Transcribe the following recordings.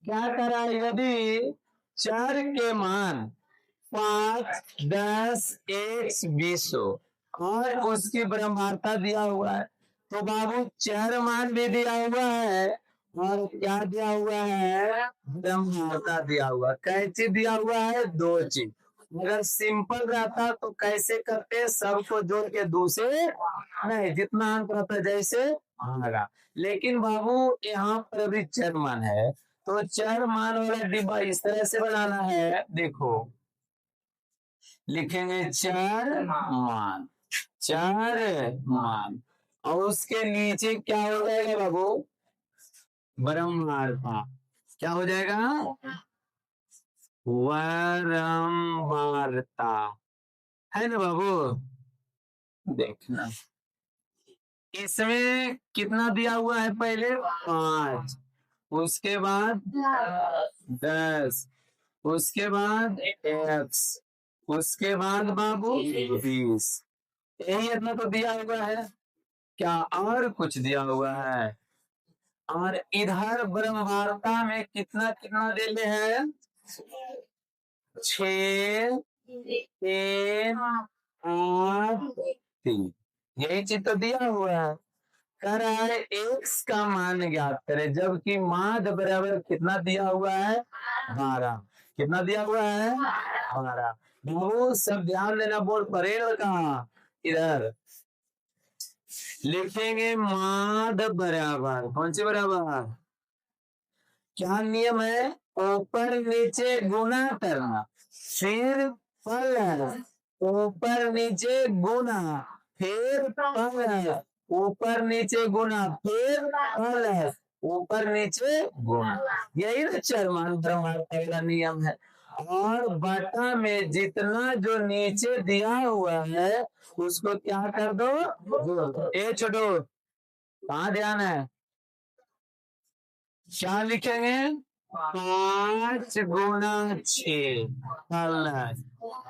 क्या करा, यदि चर के मान 5, 10, 1, 20 और उसकी ब्रह्मांडता दिया हुआ है, तो बाबू चर मान भी दिया हुआ है और क्या दिया हुआ है, ब्रह्मांडता दिया हुआ। कैसे दिया हुआ है, 2 चीज। अगर सिंपल रहता तो कैसे करते, सबको जोड़ के 2 से नहीं, जितना अंक रहता जैसे आएगा। लेकिन बाबू यहाँ पर भी चर मान है, तो चर मान वाला डिब्बा इस तरह से बनाना है। देखो, लिखेंगे चर मान, चर मान, और उसके नीचे क्या हो जाएगा बाबू, ब्रह्मांडता। क्या हो जाएगा, ब्रह्मांडता, है ना बाबू। देखना, इसमें कितना दिया हुआ है, पहले 5, उसके बाद 10, उसके बाद x, उसके बाद बाबू 20, यही इतना तो दिया हुआ है। क्या और कुछ दिया हुआ है, और इधर ब्रह्मांडता में कितना कितना देले हैं, 6, 3, 8, 3, यही चीज तो दिया हुआ है। कह रहा है x का मान ज्ञात करें, जबकि माद बराबर कितना दिया हुआ है, 12। कितना दिया हुआ है, 12। बहुत सब ध्यान देना, बोल परेड कहा, इधर लिखेंगे माद बराबर, कौन से बराबर, क्या नियम है, ऊपर नीचे गुना करना, फिर प्लस, ऊपर नीचे गुना, फिर प्लस, ऊपर नीचे गुना, फिर प्लस, ऊपर नीचे गुना। यही ना चरमान ब्रह्मांड का नियम है। और बटा में जितना जो नीचे दिया हुआ है उसको क्या कर दो, ए छोटो, कहाँ ध्यान है, क्या लिखेंगे, 5 गुना 6 प्लस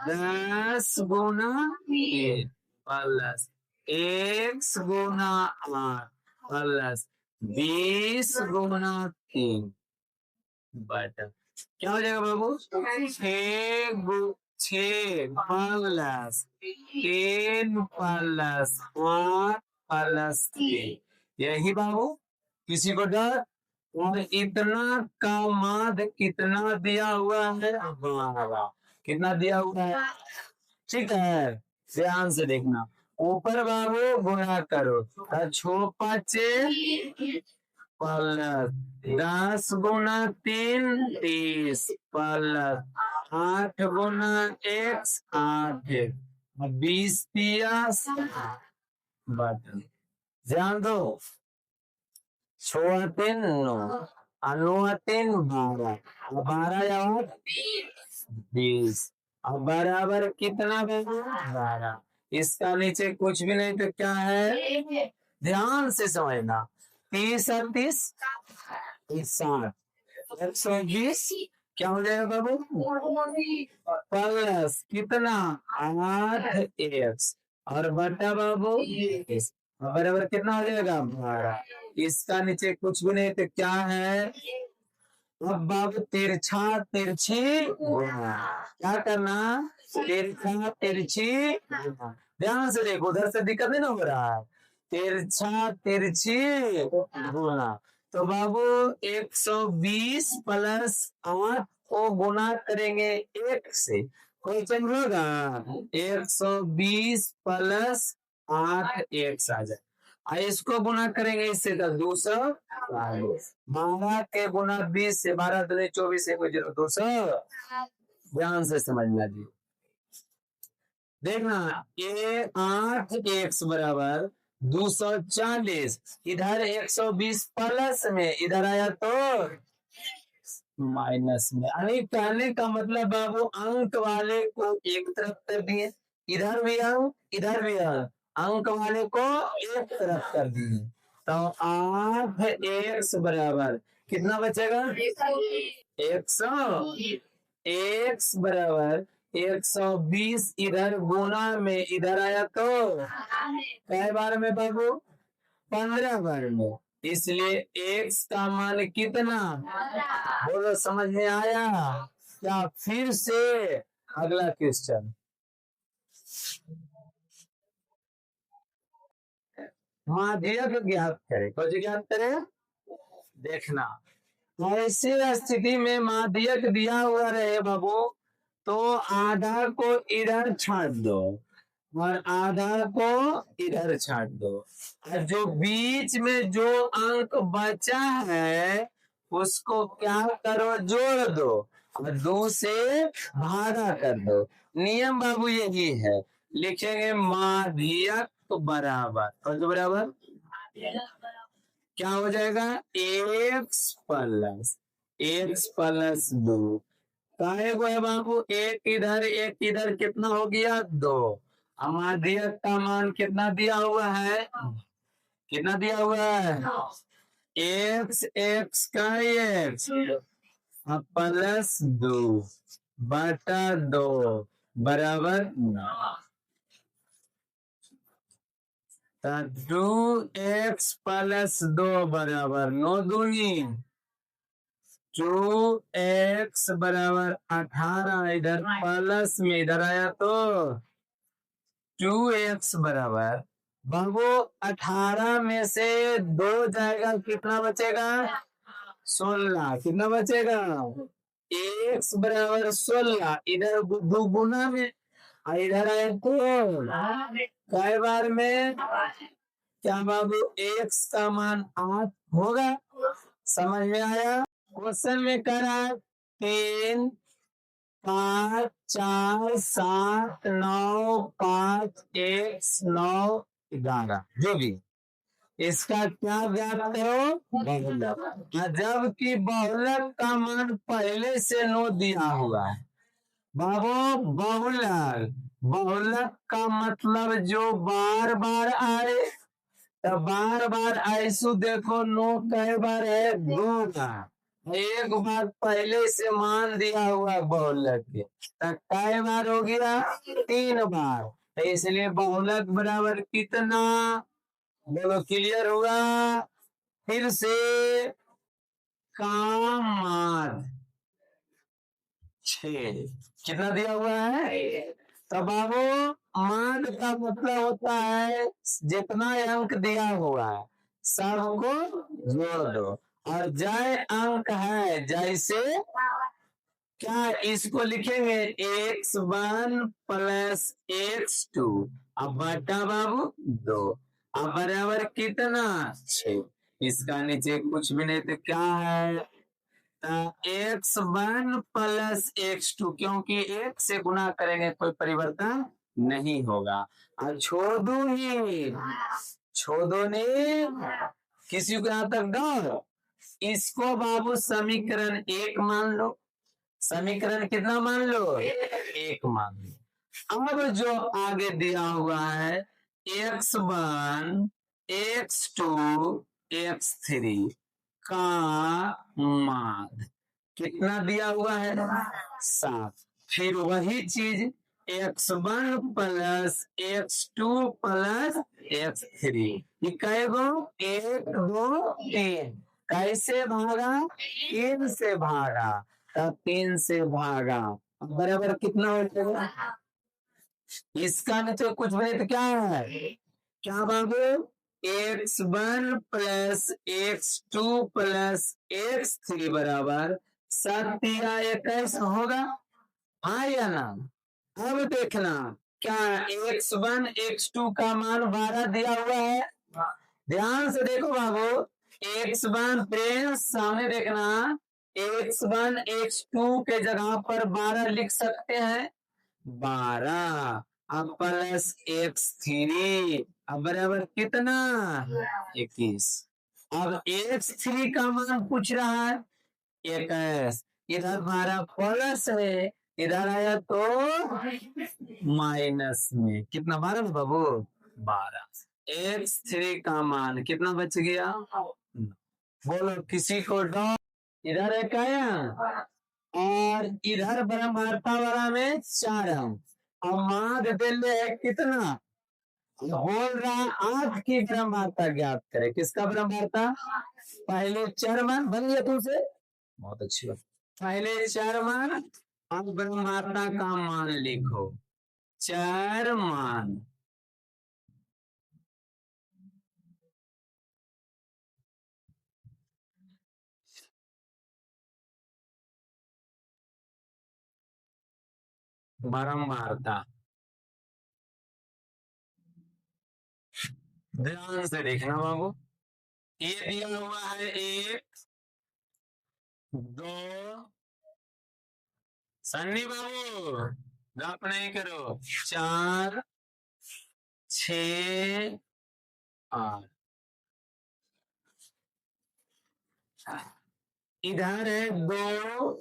10 गुना 3 प्लस 1 गुना 8 प्लस 20 गुना 3 बटा, क्या हो जाएगा बाबू, 6 प्लस 3 प्लस 8 प्लस 3, यही बाबू, किसी को डर। और इतना का माद कितना दिया हुआ है, 12। कितना दिया हुआ है, ठीक है, ध्यान से देखना, ऊपर बाबू गुणा करो, 6 5 प्लस 10 गुना 3 30 प्लस 8 गुना 1 8, 20 30 बटन, ध्यान दो, 6 3 9, 9 3 12, 12 8 20, अब बराबर कितना, 12। इसका नीचे कुछ भी नहीं तो क्या है, ध्यान से समझना, 30 30 60, 120, क्या हो जाएगा बाबू, प्लस कितना, 8 एक्स, और बटा बाबू बराबर कितना हो जाएगा, 12। इसका नीचे कुछ भी नहीं तो क्या है, अब बाबू तिरछा तिरछी क्या करना, तिरछा तिरछी, ध्यान से देखो, उधर से दिक्कत नहीं ना हो रहा है, तिरछा तिरछी गुना, तो बाबू 120 प्लस 8 को गुना करेंगे 1 से, कोई चेंज होगा, 120 प्लस 8 1 आ जाए, इसको गुना करेंगे इससे, 200, 12 के गुना 20 से, 12 दूनी 24, 200, ध्यान से समझना जी, देखना, ये 8 एक्स बराबर 240, इधर 120 प्लस में, इधर आया तो माइनस में, अरे कहने का मतलब बाबू अंक वाले को एक तरफ कर दिए, इधर भी अंक इधर भी अंक वाले को एक तरफ कर दिए, तो 8 एक्स बराबर कितना बचेगा, 100, एक्स बराबर 120, इधर गुना में, इधर आया तो कै बार में बाबू, 15 बार में, इसलिए x का मान कितना, बोलो समझ में आया क्या? फिर से अगला क्वेश्चन, माध्यक ज्ञात करें। कौन ज्ञात करें? देखना, ऐसी स्थिति में माध्यक दिया हुआ रहे बाबू, तो आधा को इधर छाट दो और आधा को इधर छाट दो, और जो बीच में जो अंक बचा है उसको क्या करो, जोड़ दो और 2 से भागा कर दो। नियम बाबू यही है, लिखेंगे माध्यक बराबर, कौन सा बराबर, क्या हो जाएगा, x प्लस 2। काहे को है बाबू, एक इधर कितना हो गया, 2। माध्यक का मान कितना दिया हुआ है, कितना दिया हुआ है, x का x प्लस 2 बटा 2 बराबर 2x प्लस 2 बराबर 9 दूनी 2x बराबर 18, इधर प्लस में इधर आया तो 2x बराबर बाबू 18 में से 2 जाएगा, कितना बचेगा, 16। कितना बचेगा, x बराबर 16, इधर दो गुना में इधर आए तो कई बार में, क्या बाबू x का मान 8 होगा। समझ में आया? क्वेश्चन में करा 3 5 4 7 9 5 1 9 11, जो भी, इसका क्या ज्ञात करो, बहुलक। जबकि बहुलक का मान पहले से 9 दिया हुआ है बाबू। बहुलक, बहुलक का मतलब जो बार बार आए, तो बार बार ऐसु देखो 9 कई बार है, 2 बार, एक बार पहले से मान दिया हुआ बहुलक के, तो कई बार हो गया, 3 बार। तो इसलिए बहुलक बराबर कितना, बोलो क्लियर हुआ? फिर से काम मान 6 कितना दिया हुआ है, तो बाबू मान का मतलब होता है जितना अंक दिया हुआ है सबको जोड़ दो, और जय अंक है जैसे, क्या इसको लिखेंगे x1 प्लस x2, अब बटा बाबू 2, अब बराबर कितना, 6। इसका नीचे कुछ भी नहीं तो क्या है, x1 प्लस x2, क्योंकि एक से गुना करेंगे कोई परिवर्तन नहीं होगा। और छोड़ दो नहीं, किसी को यहां तक डर, इसको बाबू समीकरण 1 मान लो। समीकरण कितना मान लो, 1 मान लो। अब जो आगे दिया हुआ है x1 x2 x3 का मान कितना दिया हुआ है, 7। फिर वही चीज x1 plus x2 plus x3, गो 1 2 3, कैसे भागा, 3 से भागा, तब 3 से भागा, बराबर कितना हो जाएगा, इसका नहीं तो कुछ भी नहीं तो क्या है, क्या बाबू, x1 plus x2 plus x3 बराबर 7 या 21 होगा, हाँ या ना? अब देखना, क्या x1 x2 का मान 12 दिया हुआ है, ध्यान से देखो बाबू, x1 प्रेम सामने देखना, x1 x2 के जगह पर 12 लिख सकते हैं, 12, अब प्लस x3, अब बराबर कितना, 21। अब x3 का मान पूछ रहा है 21, इधर 12 प्लस है, इधर आया तो माइनस में, कितना 12 बाबू, 12। x3 का मान कितना बच गया, बोलो किसी को डॉट, इधर एक आया और इधर ब्रह्मार्था वाला में 4 अंक, और माद दिल्ली है कितना, बोल रहा 8 की ब्रह्मांडता ज्ञात करे। किसका ब्रह्मांडता? पहले 4 मान बन गया तुमसे, बहुत अच्छी बात। पहले 4 मान, अब ब्रह्मांडता का मान लिखो। 4 मान, ब्रह्मांडता ध्यान से देखना बाबू। ये दिया हुआ है 1 2, सन्नी बाबू गप नहीं करो, 4 6 8, इधर है 2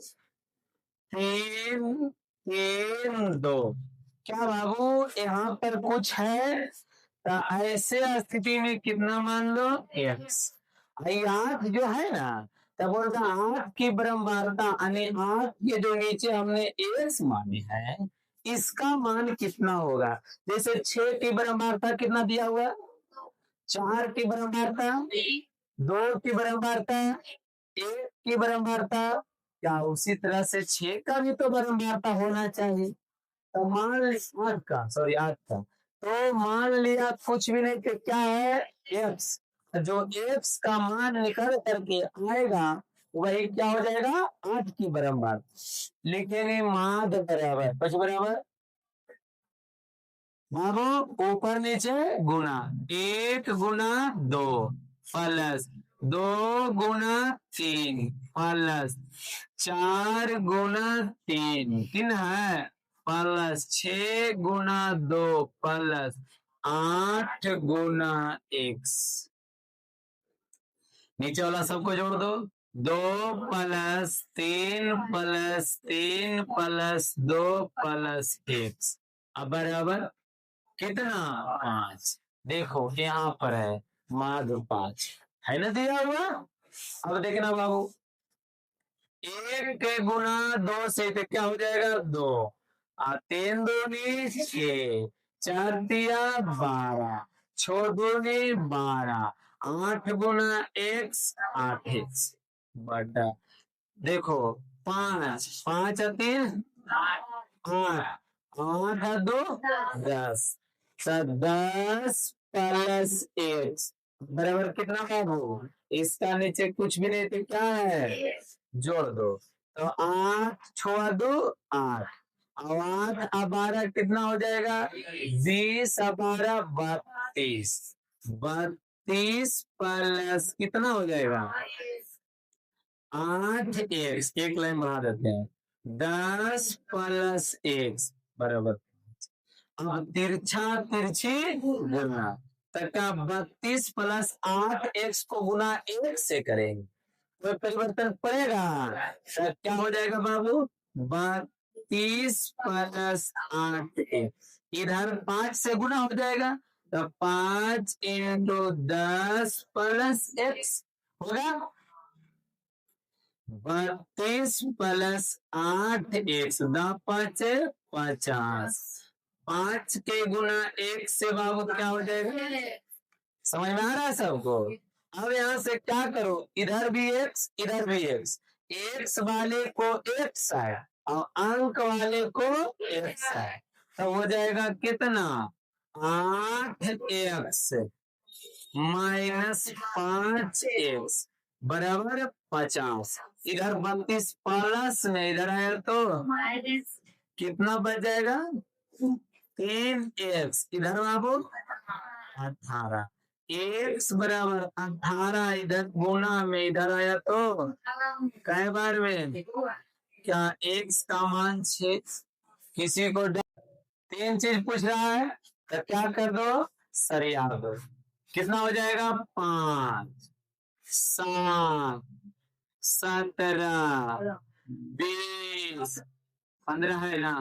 3 3 2। क्या बाबू यहाँ पर कुछ है? तो ऐसे स्थिति में कितना मान लो? x। 8 जो है ना, तब बोलता 8 की ब्रह्मांडता यानी 8 के जो नीचे हमने x माने हैं, इसका मान कितना होगा? जैसे 6 की ब्रह्मांडता कितना दिया हुआ? 4 की ब्रह्मांडता, 2 की ब्रह्मांडता, 1 की ब्रह्मांडता। क्या उसी तरह से 6 का भी तो ब्रह्मांडता होना चाहिए? तो मान लिया 8 का, सॉरी 8 का, तो मान लिया कुछ भी नहीं, तो क्या है? x। जो x का मान निकल करके आएगा वही क्या हो जाएगा? 8 की बराबर। लिखेंगे माद बराबर कुछ बराबर बाबू, ऊपर नीचे गुना, 1 गुना 2 प्लस 2 गुना 3 प्लस 4 गुना 3 कितना है? प्लस 6 गुना 2 प्लस 8 गुना x। नीचे वाला सबको जोड़ दो, 2 plus 3 plus 3 plus 2 plus x, अब बराबर कितना? 5। देखो यहाँ पर है माध्य 5 है ना दिया हुआ। अब देखना बाबू, 1 के गुना 2 से तो क्या हो जाएगा? 2, 3 दूनी 6, 4 तिया 12, 6 दूनी 12, 8 गुना x 8x बटा, देखो 5 5 3 8, 8 2 10, 10 प्लस 1 बराबर कितना बाबू? इसका नीचे कुछ भी नहीं तो क्या है? जोड़ दो, तो 8 छुआ 2 8, और 8 और 12 कितना हो जाएगा? 20 और 12 32, 32 प्लस कितना हो जाएगा? 8x, एक लाइन बढ़ा देते हैं, 10 प्लस x बराबर। अब तिरछा तिरछी गुना, तथा 32 प्लस 8x को गुना 1 से करेंगे तो परिवर्तन पड़ेगा। तो क्या हो जाएगा बाबू? 32 प्लस 8x, इधर 5 से गुना हो जाएगा, तो 5 इंटू 10 प्लस x होगा 32 प्लस 8x, 5 50, 5 के गुना 1 से बाबू क्या हो जाएगा? समझ में आ रहा है सबको? अब यहाँ से क्या करो, इधर भी x इधर भी x वाले को एक साइड और अंक वाले को एक साइड, तो हो जाएगा कितना? 8x माइनस 5x बराबर 50। इधर 32 प्लस में इधर आया तो कितना बच जाएगा? 3x, इधर बाबू 18, x बराबर 18, इधर गुना में इधर आया तो कै बार में? क्या x का मान 6? किसी को 3 चीज पूछ रहा है तो क्या कर दो? सरिया दो। कितना हो जाएगा? 5 7 17 20, 15 है ना,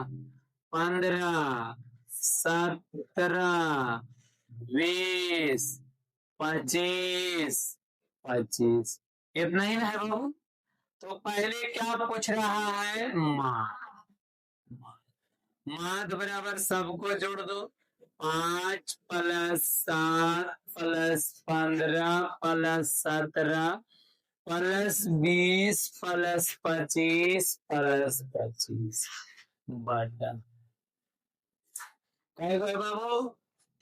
15 17 20 25 25, इतना ही है बाबू। तो पहले क्या पूछ रहा है? मान। मान बराबर सबको जोड़ दो, 5 plus 7 plus 15 plus 17 plus 20 plus 25 plus 25 बटा क्या है बाबू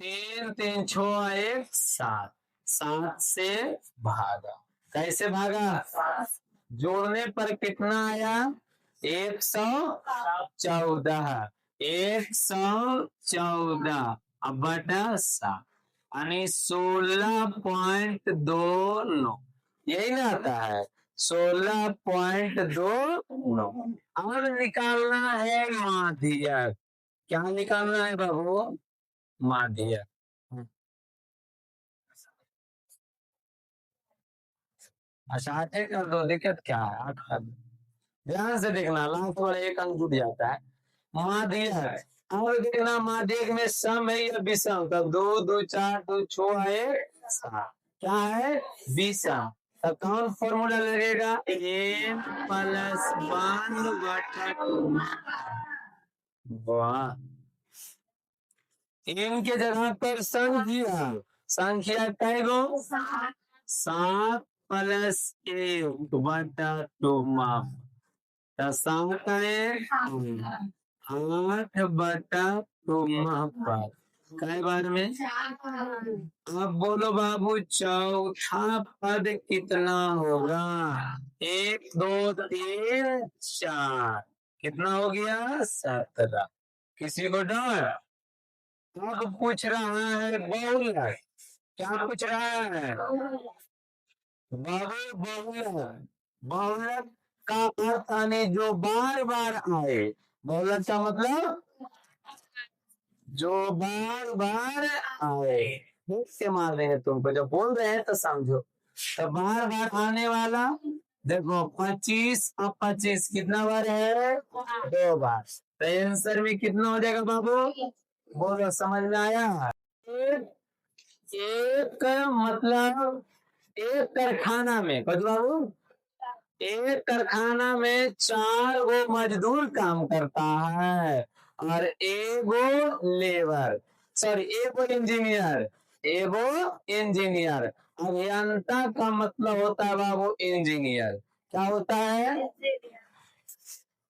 3 3 6 1 7 7 से भागा कैसे भागा जोड़ने पर कितना आया 114 114 अब बटा 7 यानी 16.29 यही ना आता है 16.29 अब निकालना है माध्यक क्या निकालना है बाबू माध्यक अच्छा 8 कर दो दिक्कत क्या है 8 कर दो ध्यान से देखना लास्ट वाला एक अंक जुट जाता है माध्यक और देखना माध्यक में सम है या विषम तब 2 2 4 2 6 1 7 क्या है विषम तब कौन फॉर्मूला लगेगा m प्लस 1 बटा 2 वाह m के जगह पर संख्या कई गो 7 प्लस 1 बटा 2 माफ 7 8 बटा 2 माफ कई बार में अब बोलो बाबू चौथा पद कितना होगा 1 2 3 4 कितना हो गया 17 किसी को डर अब पूछ रहा है बहुल क्या पूछ रहा है बाबू बहुलक बहुलक का अर्थ आने जो बार बार आए बहुलक का मतलब जो बार बार आए से मार देंगे तुमको जब बोल रहे हैं तो समझो तो बार बार आने वाला देखो 25 और 25 कितना बार है 2 बार तो आंसर में कितना हो जाएगा बाबू बोलो समझ में आया एक मतलब एक कारखाना में बाबू एक कारखाना में 4 गो मजदूर काम करता है और एगो लेबर सॉरी एगो इंजीनियर अभियंता का मतलब होता है बाबू इंजीनियर क्या होता है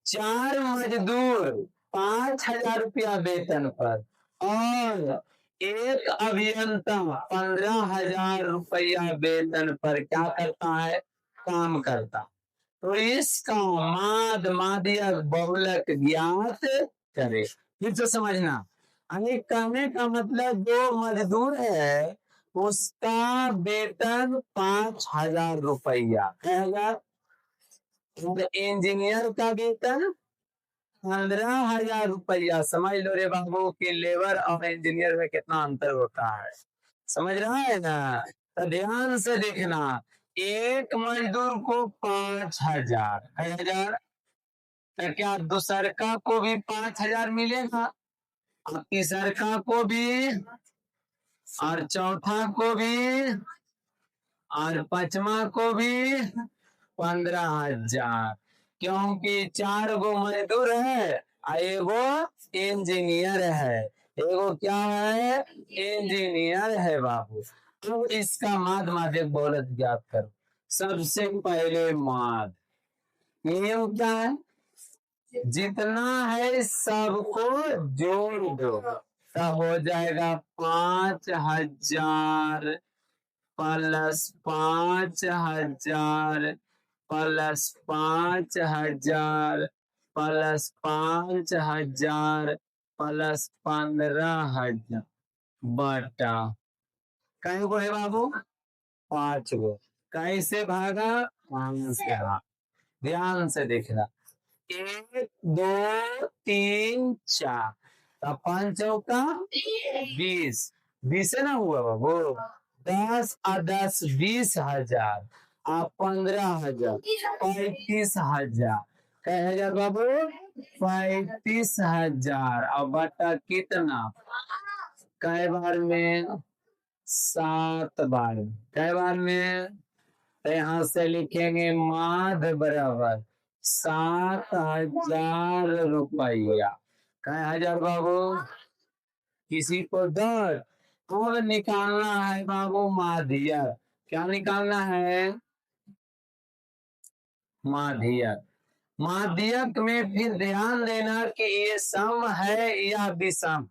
4 मजदूर 5,000 रुपया वेतन पर और एक अभियंता 15,000 रुपया वेतन पर क्या करता है काम करता तो इसका माद माध्यक बहुलक ज्ञात करे फिर से समझना अनेक कहने का मतलब जो मजदूर है उसका वेतन 5,000 रुपया 6,000 इंजीनियर का वेतन 15,000 रुपया समझ लो रे बाबू की लेबर और इंजीनियर में कितना अंतर होता है समझ रहा है ना तो ध्यान से देखना एक मजदूर को 5,000 तो क्या दूसरका को भी 5,000 मिलेगा और तीसरका को भी और चौथा को भी और पांचवा को भी 15,000 क्योंकि 4 गो मजदूर है एगो इंजीनियर है एगो क्या है इंजीनियर है बाबू तो इसका माद माध्यक बहुलक ज्ञात करो सबसे पहले माद नियम क्या है जितना है सबको जोड़ दो तब हो जाएगा 5,000 प्लस 5,000 प्लस 5,000 प्लस 5,000 प्लस 15,000 बटा कई गो है बाबू 5 गो कैसे भागा 5 से ध्यान से देखना 1 2 3 4 तब 5 चौका 20 20 से ना हुआ बाबू 10 और 10 20,000 और 15,000 35,000 कै हजार बाबू 35,000 और बटा कितना कै बार में 7 बार कै बार में तो यहाँ से लिखेंगे माध बराबर 7,000 रुपया कै हजार बाबू किसी को डर। और निकालना है बाबू माध्यक। क्या निकालना है? माध्यक। माध्यक में फिर ध्यान देना कि ये सम है या विषम।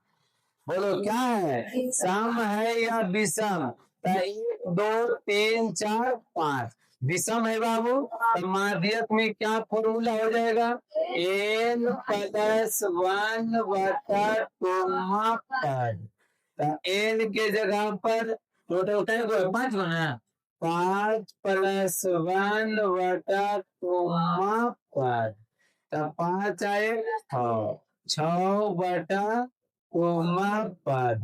बोलो क्या है? सम है या विषम? तो 1 2 3 4 5 विषम है बाबू। तो माध्यक में क्या फॉर्मूला हो जाएगा? n + 1 बटा 2 पद। तो n के जगह पर टोटल उठाए 5 गो ना, 5 + 1 बटा 2 पद। तो 5 आए 6 बटा 2 पद।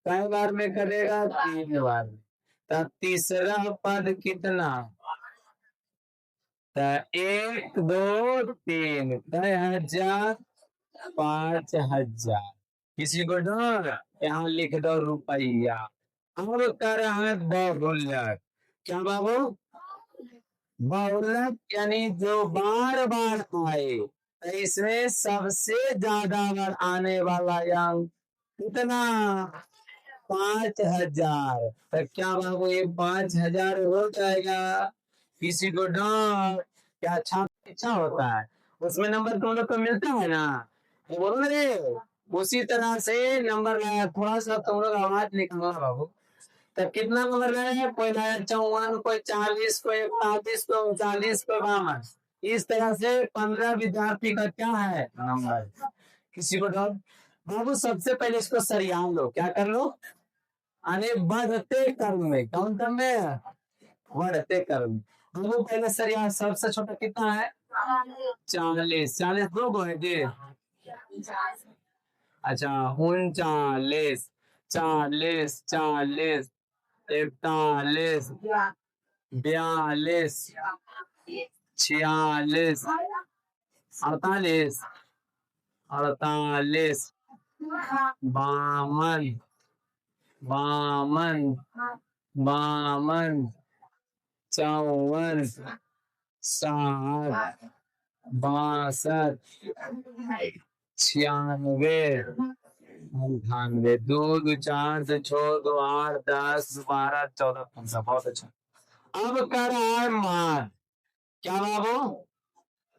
कई बार में करेगा? 3 बार में। तो तीसरा पद कितना? तो 1 2 3 10,000 5,000। किसी को डर? यहाँ लिख दो रुपया। अब कर रहा है बहुलक। क्या बाबू? बहुलक यानी जो बार बार आए। तो इसमें सबसे ज्यादा बार आने वाला अंक कितना? 5,000। तो क्या बाबू ये 5,000 हो जाएगा? किसी को डर? क्या अच्छा अच्छा होता है? उसमें नंबर तुम लोग को मिलता है ना, ये बोलो ना रे। उसी तरह से नंबर लाया, थोड़ा सा तुम लोग आवाज निकालना बाबू। तो कितना नंबर लाया? कोई लाया 54, कोई 40, कोई 41, कोई 39, कोई 52। इस तरह से 15 विद्यार्थी का क्या है नंबर। किसी को डर? बाबू सबसे पहले इसको सरियाम लो। क्या कर लो? अरे बढ़ते कर्म में। कौन कर्म में? बढ़ते कर्म। बाबू पहले सरिया। सबसे छोटा कितना है? 40। 40 दो गो है जी। अच्छा 39, 40, 40, 41, 42, 46, 48, 48, 52, 52, 52, 54, 60, 62, 96, 98। 2 2 4 2 6 2 8 10 12 14 15। बहुत अच्छा। अब कर रहा है मान। क्या बाबू?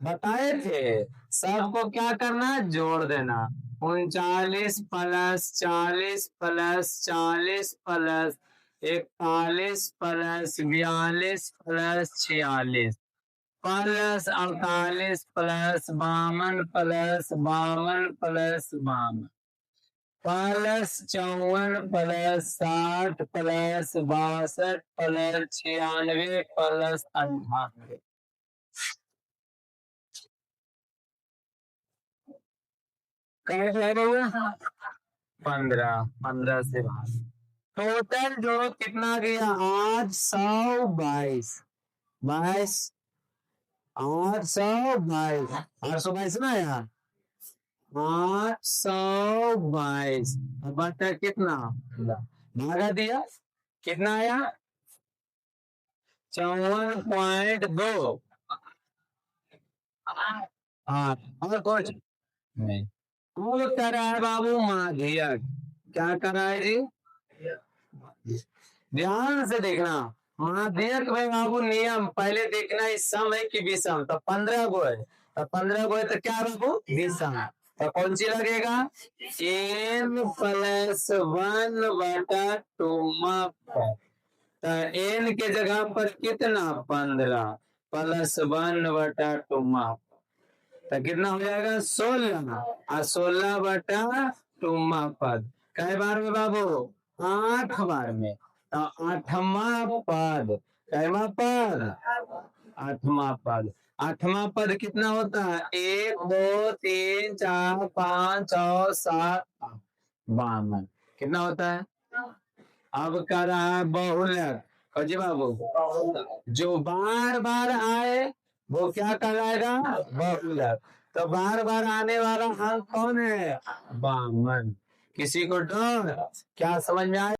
बताए थे सबको क्या करना है? जोड़ देना। 39 + 40 + 40 + 41 + 42 + 46 + 48 + 52 + 52 + 52 + 54 + 60 + 62 + 96 + 98। कैसे है भैया? 15। 15 से भाग। टोटल जो कितना गया? 822। 22, 822, 822 ना यार। 822 बटा कितना? भागा दिया। कितना आया? 54.2। हाँ और कुछ नहीं। वो कर रहा है बाबू माध्यक। क्या कर रहा है जी? ध्यान से देखना। माध्यक में बाबू नियम पहले देखना इस सम है कि विषम। तो 15 गो है। तो 15 गो है तो क्या बाबू? विषम। तो कौन सी लगेगा? n + 1 बटा 2 तो n के जगह पर कितना? 15 + 1 बटा 2 तो कितना हो जाएगा? 16 और 16 बटा 2 पद। कई बार में बाबू? 8 बार में। तो 8वां पद। कैवा पद? 8वां पद। 8वां पद कितना होता है? 1 2 3 4 5 6 7 8 52। कितना होता है? अब कर रहा है बहुलक। जी बाबू जो बार बार आए वो क्या कहलाएगा? बहुलक। तो बार बार आने वाला अंक कौन है? 52। किसी को डर? क्या समझ में आया?